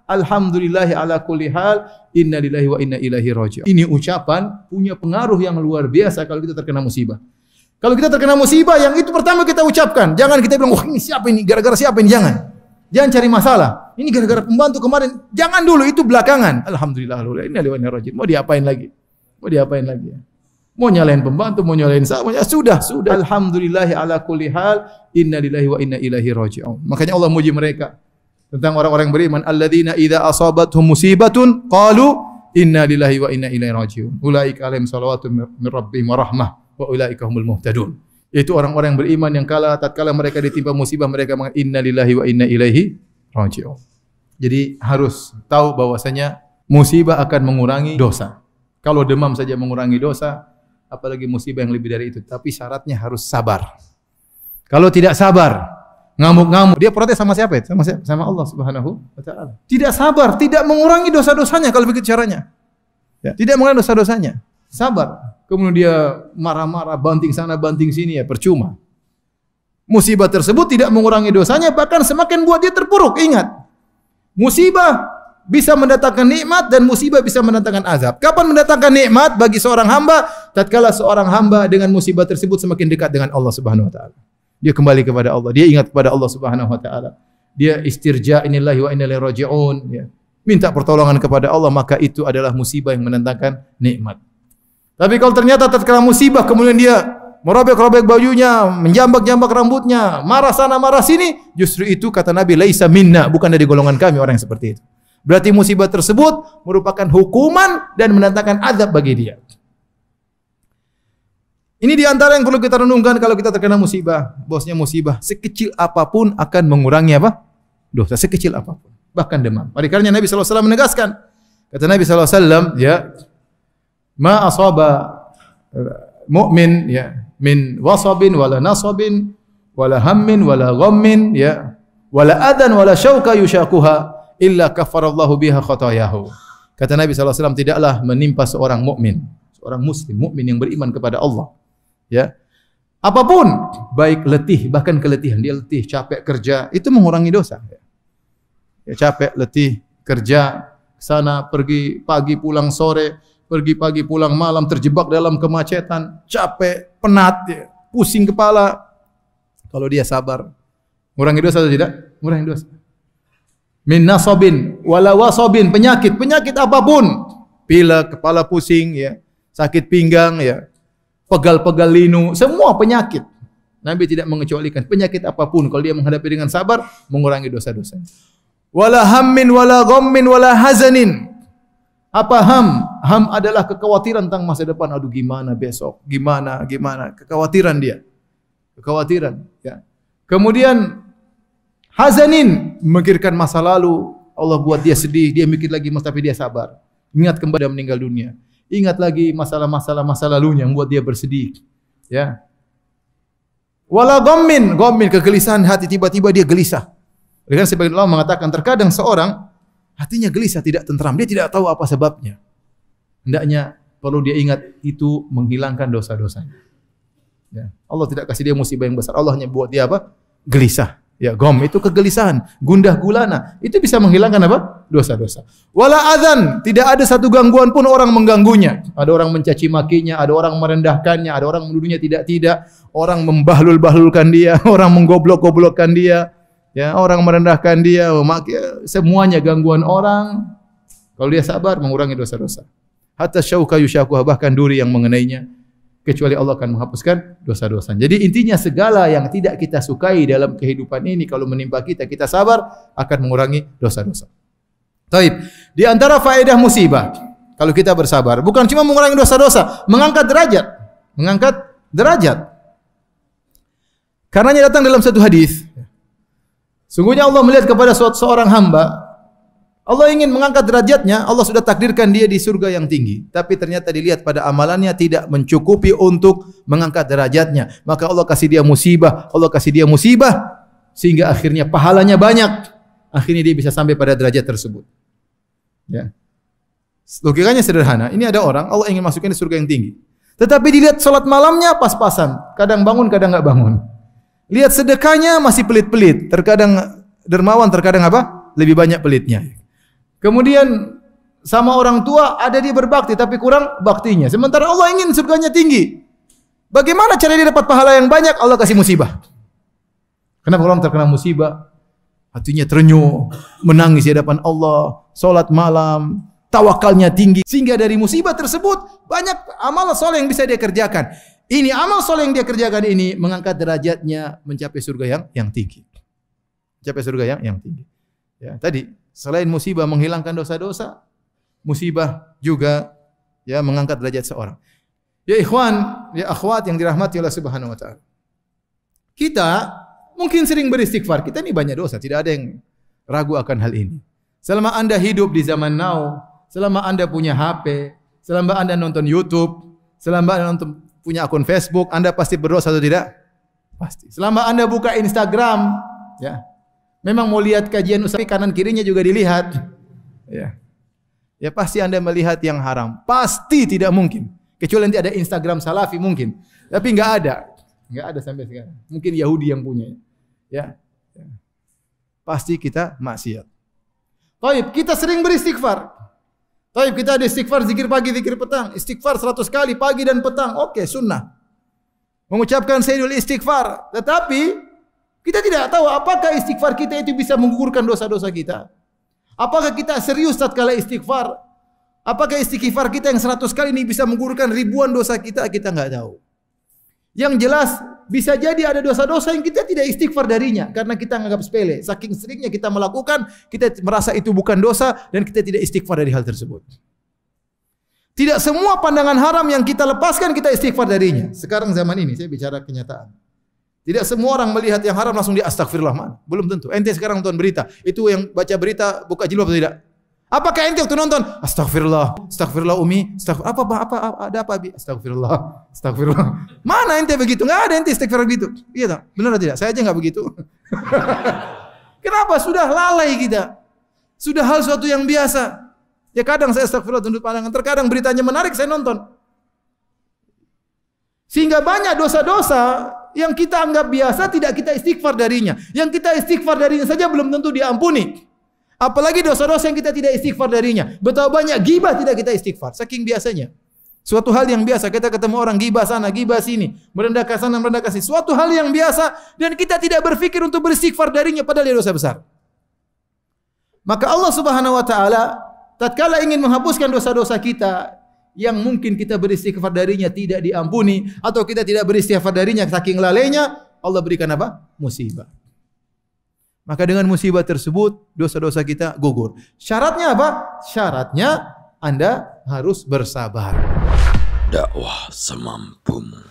alhamdulillahi ala kulli hal, inna lillahi wa inna ilaihi raji'un. Ini ucapan punya pengaruh yang luar biasa kalau kita terkena musibah. Kalau kita terkena musibah, yang itu pertama kita ucapkan. Jangan kita bilang, wah ini siapa ini, gara-gara siapa ini, jangan. Jangan cari masalah. Ini gara-gara pembantu kemarin. Jangan dulu, itu belakangan. Alhamdulillah, inna lillahi wa inna ilaihi raji'un. Mau diapain lagi? Mau diapain lagi? Mau nyalain pembantu, mau nyalain saya, sudah. Alhamdulillah ala kulli hal, inna lillahi wa inna ilaihi raji'un. Makanya Allah muji mereka tentang orang-orang beriman, alladzina idza asabathum musibatun qalu inna lillahi wa inna ilaihi raji'un. Ulaika alaihim shalawatun min rabbihim wa rahmah wa ulaika humul muhtadun. Yaitu orang-orang beriman yang tatkala mereka ditimpa musibah mereka mengatakan inna lillahi wa inna ilaihi raji'un. Jadi harus tahu bahwasanya musibah akan mengurangi dosa. Kalau demam saja mengurangi dosa, apalagi musibah yang lebih dari itu. Tapi syaratnya harus sabar. Kalau tidak sabar, ngamuk-ngamuk, dia protes sama siapa? Sama Allah Subhanahu wa taala. Tidak sabar, tidak mengurangi dosa-dosanya kalau begitu caranya. Ya, tidak mengurangi dosa-dosanya. Sabar. Kemudian dia marah-marah, banting sana, banting sini, ya percuma. Musibah tersebut tidak mengurangi dosanya, bahkan semakin buat dia terpuruk. Ingat, musibah bisa mendatangkan nikmat dan musibah bisa mendatangkan azab. Kapan mendatangkan nikmat bagi seorang hamba? Tatkala seorang hamba dengan musibah tersebut semakin dekat dengan Allah Subhanahu wa taala. Dia kembali kepada Allah, dia ingat kepada Allah Subhanahu wa taala. Dia istirja inillahi wa inna ilaihi raji'un, ya. Minta pertolongan kepada Allah, maka itu adalah musibah yang mendatangkan nikmat. Tapi kalau ternyata tatkala musibah kemudian dia merobek-robek bajunya, menjambak-jambak rambutnya, marah sana marah sini, justru itu kata Nabi laisa minna, bukan dari golongan kami orang yang seperti itu. Berarti musibah tersebut merupakan hukuman dan mendatangkan azab bagi dia. Ini di antara yang perlu kita renungkan kalau kita terkena musibah. Bosnya musibah sekecil apapun akan mengurangi apa? Dosa sekecil apapun, bahkan demam. Oleh karena Nabi sallallahu alaihi wasallam menegaskan, kata Nabi sallallahu alaihi wasallam, ya, ma asaba mu'min ya min wasabin wala nasabin wala hammin wala ghammin ya wala adan wala syauka yushaquha illa kafarallahu biha khatayahu. Kata Nabi sallallahu alaihi wasallam, tidaklah menimpa seorang mukmin, seorang muslim, mukmin yang beriman kepada Allah, ya, apapun, baik letih, bahkan keletihan, dia letih, capek kerja, itu mengurangi dosa. Ya, capek, letih, kerja, sana pergi pagi pulang sore, pergi pagi pulang malam, terjebak dalam kemacetan, capek, penat, ya, pusing kepala. Kalau dia sabar, mengurangi dosa atau tidak? Mengurangi dosa. Min nasabin wala wasabin, penyakit apapun, pilek, kepala pusing, ya, sakit pinggang, ya, pegal-pegal linu, semua penyakit. Nabi tidak mengecualikan penyakit apapun, kalau dia menghadapi dengan sabar, mengurangi dosa-dosa. Wala hammin wala ghammin wala hazanin. Apa ham? Ham adalah kekhawatiran tentang masa depan. Aduh gimana besok? Gimana? Kekhawatiran dia. Kekhawatiran, ya. Kemudian hazanin, memikirkan masa lalu. Allah buat dia sedih, dia mikir lagi tapi dia sabar. Ingat kembali dia meninggal dunia. Ingat lagi masalah-masalah masa lalunya yang buat dia bersedih, ya. Wala ghammin, kegelisahan hati, tiba-tiba dia gelisah. Dengan sebagian ulama mengatakan terkadang seorang hatinya gelisah, tidak tentram, dia tidak tahu apa sebabnya. Hendaknya perlu dia ingat itu menghilangkan dosa-dosanya. Ya. Allah tidak kasih dia musibah yang besar, Allah hanya buat dia apa? Gelisah. Ya, gom itu kegelisahan, gundah gulana, itu bisa menghilangkan apa? Dosa-dosa. Wala adzan, tidak ada satu gangguan pun orang mengganggunya. Ada orang mencaci makinya, ada orang merendahkannya, ada orang menuduhnya tidak-tidak, orang membahlul-bahlulkan dia, orang menggoblok-goblokkan dia, ya, orang merendahkan dia, semuanya gangguan orang. Kalau dia sabar, mengurangi dosa-dosa. Hatta syauka yushaquha, bahkan duri yang mengenainya, kecuali Allah akan menghapuskan dosa-dosa. Jadi intinya segala yang tidak kita sukai dalam kehidupan ini kalau menimpa kita, kita sabar akan mengurangi dosa-dosa. Taib. Di antara faedah musibah kalau kita bersabar bukan cuma mengurangi dosa-dosa, mengangkat derajat. Mengangkat derajat. Karenanya datang dalam satu hadis, sungguhnya Allah melihat kepada seorang hamba, Allah ingin mengangkat derajatnya, Allah sudah takdirkan dia di surga yang tinggi. Tapi ternyata dilihat pada amalannya tidak mencukupi untuk mengangkat derajatnya. Maka Allah kasih dia musibah, sehingga akhirnya pahalanya banyak. Akhirnya dia bisa sampai pada derajat tersebut. Ya. Logikanya sederhana, ini ada orang, Allah ingin masukkan di surga yang tinggi. Tetapi dilihat salat malamnya pas-pasan, kadang bangun, kadang enggak bangun. Lihat sedekahnya masih pelit-pelit, terkadang dermawan, terkadang apa? Lebih banyak pelitnya. Kemudian sama orang tua ada dia berbakti tapi kurang baktinya. Sementara Allah ingin surganya tinggi. Bagaimana cara dia dapat pahala yang banyak? Allah kasih musibah. Kenapa orang terkena musibah? Hatinya terenyuh, menangis di hadapan Allah, salat malam, tawakalnya tinggi. Sehingga dari musibah tersebut banyak amal soleh yang bisa dia kerjakan. Ini amal soleh yang dia kerjakan ini mengangkat derajatnya mencapai surga yang tinggi. Mencapai surga yang tinggi. Ya, tadi selain musibah menghilangkan dosa-dosa, musibah juga ya mengangkat derajat seorang. Ya ikhwan, ya akhwat yang dirahmati Allah Subhanahu wa taala. Kita mungkin sering beristighfar. Kita ini banyak dosa, tidak ada yang ragu akan hal ini. Selama Anda hidup di zaman now, selama Anda punya HP, selama Anda nonton YouTube, selama Anda punya akun Facebook, Anda pasti berdosa atau tidak? Pasti. Selama Anda buka Instagram, ya. Memang mau lihat kajian Ustaz, kanan kirinya juga dilihat. Ya. Ya pasti Anda melihat yang haram. Pasti tidak mungkin. Kecuali nanti ada Instagram Salafi mungkin. Tapi enggak ada. Enggak ada sampai sekarang. Mungkin Yahudi yang punya. Ya. Pasti kita maksiat. Taib, kita sering beristighfar. Taib, kita ada istighfar zikir pagi, zikir petang. Istighfar 100 kali pagi dan petang. Oke, sunnah. Mengucapkan sayyidul istighfar. Tetapi kita tidak tahu apakah istighfar kita itu bisa menggugurkan dosa-dosa kita. Apakah kita serius tatkala istighfar? Apakah istighfar kita yang 100 kali ini bisa menggugurkan ribuan dosa kita? Kita enggak tahu. Yang jelas bisa jadi ada dosa-dosa yang kita tidak istighfar darinya karena kita menganggap sepele. Saking seringnya kita melakukan, kita merasa itu bukan dosa dan kita tidak istighfar dari hal tersebut. Tidak semua pandangan haram yang kita lepaskan kita istighfar darinya. Sekarang zaman ini saya bicara kenyataan. Tidak semua orang melihat yang haram langsung dia astagfirullah, man. Belum tentu. Ente sekarang nonton berita, itu yang baca berita buka jilbab atau tidak? Apakah ente waktu nonton astagfirullah, astagfirullah umi, astagfirullah ada apa bi? Astagfirullah, astagfirullah. Mana ente begitu? Enggak ada ente istighfar begitu. Iya tak? Benar atau tidak? Saya aja enggak begitu. Kenapa? Sudah lalai kita. Sudah hal suatu yang biasa. Ya kadang saya astagfirullah tunduk pandangan, terkadang beritanya menarik saya nonton. Sehingga banyak dosa-dosa yang kita anggap biasa tidak kita istighfar darinya. Yang kita istighfar darinya saja belum tentu diampuni. Apalagi dosa-dosa yang kita tidak istighfar darinya. Betapa banyak gibah tidak kita istighfar. Saking biasanya. Suatu hal yang biasa. Kita ketemu orang gibah sana, gibah sini. Merendahkan sana, merendahkan sini. Suatu hal yang biasa. Dan kita tidak berfikir untuk beristighfar darinya. Padahal dia dosa besar. Maka Allah Subhanahu wa ta'ala tatkala ingin menghapuskan dosa-dosa kita yang mungkin kita beristighfar darinya tidak diampuni. Atau kita tidak beristighfar darinya saking lalainya. Allah berikan apa? Musibah. Maka dengan musibah tersebut dosa-dosa kita gugur. Syaratnya apa? Syaratnya Anda harus bersabar. Dakwah semampumu.